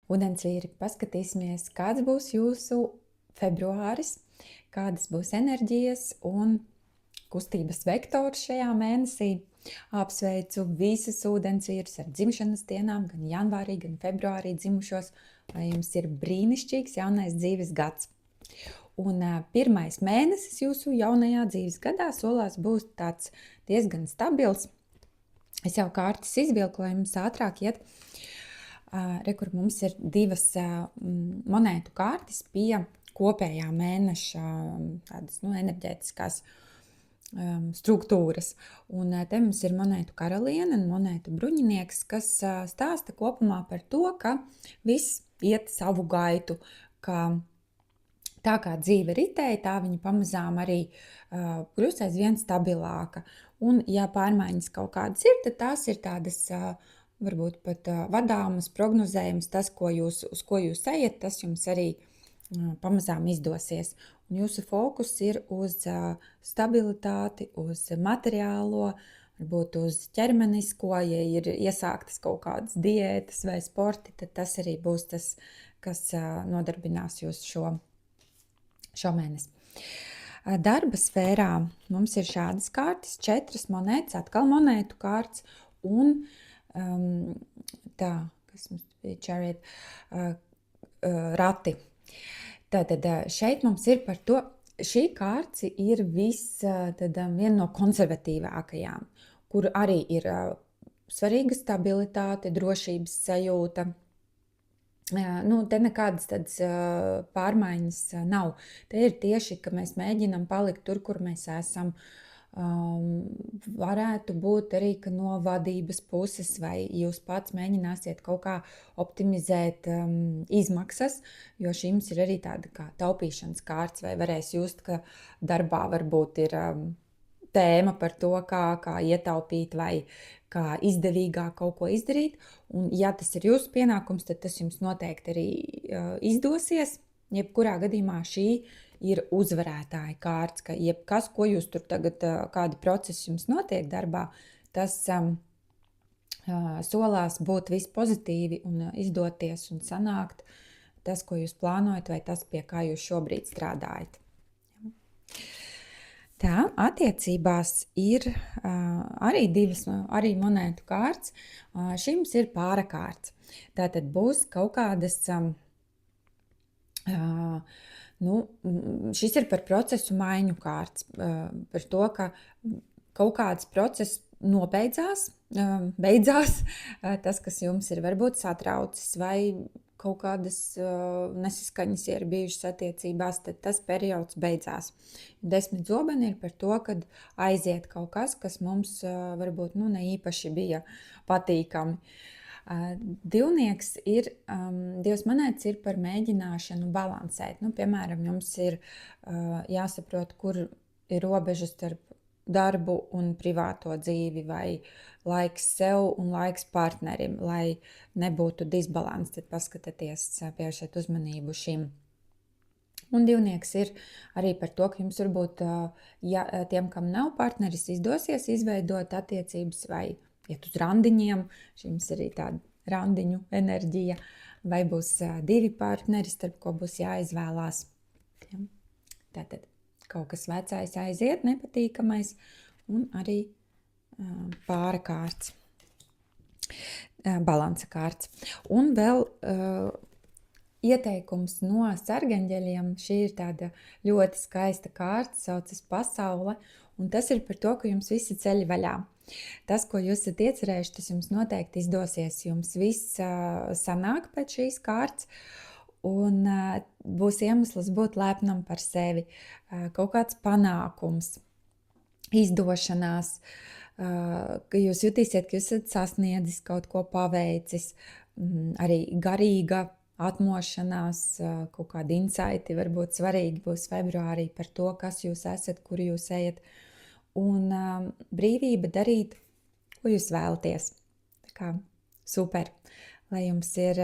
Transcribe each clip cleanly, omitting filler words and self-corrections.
Ūdensvīri, paskatīsimies, kāds būs jūsu februāris, kādas būs enerģijas un kustības vektors šajā mēnesī. Apsveicu visus ūdensvīrus ar dzimšanas dienām, gan janvārī, gan februārī dzimušos, lai jums ir brīnišķīgs jaunais dzīves gads. Un pirmais mēnesis jūsu jaunajā dzīves gadā solās būs tāds diezgan stabils. Es jau kārtas izvilku, lai jums ātrāk iet. Kur mums ir divas monētu kārtas pie kopējā mēneša tādas enerģētiskās struktūras. Un te mums ir monētu karaliene un monētu bruņinieks, kas stāsta kopumā par to, ka viss iet savu gaitu, ka tā kā dzīve ritēja, tā viņa pamazām arī kļūst aizvien stabilāka. Un ja pārmaiņas kaut kādas ir, tad tās ir tādas varbūt pat vadāmas, prognozējamas, tas, uz ko jūs ejat, tas jums arī pamazām izdosies. Un jūsu fokus ir uz stabilitāti, uz materiālo, varbūt uz ķermenisko, ja ir iesāktas kaut kādas diētas vai sporti, tad tas arī būs tas, kas nodarbinās jūs šo mēnesi. Darba sfērā mums ir šādas kārtas, 4 monētas, atkal monētu kārtas un kas mums bija chariot, rati. Tātad šeit mums ir par to, šī kārta ir viena no konservatīvākajām, kur arī ir svarīga stabilitāte, drošības sajūta. Te nekādas tādas pārmaiņas nav. Te ir tieši, ka mēs mēģinam palikt tur, kur mēs esam. Varētu būt arī, ka no vadības puses vai jūs pats mēģināsiet kaut kā optimizēt izmaksas, jo šīms ir arī tāda kā taupīšanas kārts, vai varēs just, ka darbā varbūt ir tēma par to, kā ietaupīt vai kā izdevīgāk kaut ko izdarīt. Un ja tas ir jūsu pienākums, tad tas jums noteikti arī izdosies. Jebkurā gadījumā šī ir uzvarētāja kārts, ka jebkas, ko jūs tur tagad, kādi procesi jums notiek darbā, tas solās būt viss pozitīvi un izdoties un sanākt tas, ko jūs plānojat, vai tas, pie kā jūs šobrīd strādājat. Tā, attiecībās ir arī divas arī monētu kārtas. Šims ir pāra kārts. Tātad būs kaut kādas... šis ir par procesu maiņu kārts, par to, ka kaut kāds process beidzās, tas, kas jums ir varbūt satraucis vai kaut kādas nesaskaņas ir bijušas attiecībās, tad tas periods beidzās. 10 zobeni ir par to, kad aiziet kaut kas, kas mums varbūt ne īpaši bija patīkami. Divnieks ir, divas monētas ir par mēģināšanu balansēt. Piemēram, jums ir jāsaprot, kur ir robežas starp darbu un privāto dzīvi, vai laiks sev un laiks partnerim, lai nebūtu disbalans. Tad paskatieties, pievēršiet uzmanību šim. Un divnieks ir arī par to, ka jums varbūt, ja tiem, kam nav partneris, izdosies izveidot attiecības vai iet uz randiņiem, šīms arī tāda randiņu enerģija, vai būs 2 partneri, starp ko būs jāizvēlās. Tātad kaut kas vecais aiziet, nepatīkamais, un arī pāra kārts, balansa kārts. Un vēl ieteikums no sargaņģeļiem, šī ir tāda ļoti skaista kārta, saucas pasaule, un tas ir par to, ka jums visi ceļi vaļā. Tas, ko jūs esat iecerējuši, tas jums noteikti izdosies. Jums viss sanāk pēc šīs kārtas, un būs iemesls būt lepnam par sevi. Kaut kāds panākums, izdošanās, ka jūs jutīsiet, ka jūs esat sasniedzis kaut ko paveicis, arī garīga atmošanās, kaut kādi insighti varbūt svarīgi būs februārī par to, kas jūs esat, kur jūs ejat. Un brīvība darīt, ko jūs vēlaties. Tā kā super, lai jums ir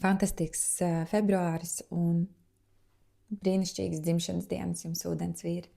fantastisks februāris un brīnišķīgas dzimšanas dienas jums ūdensvīri.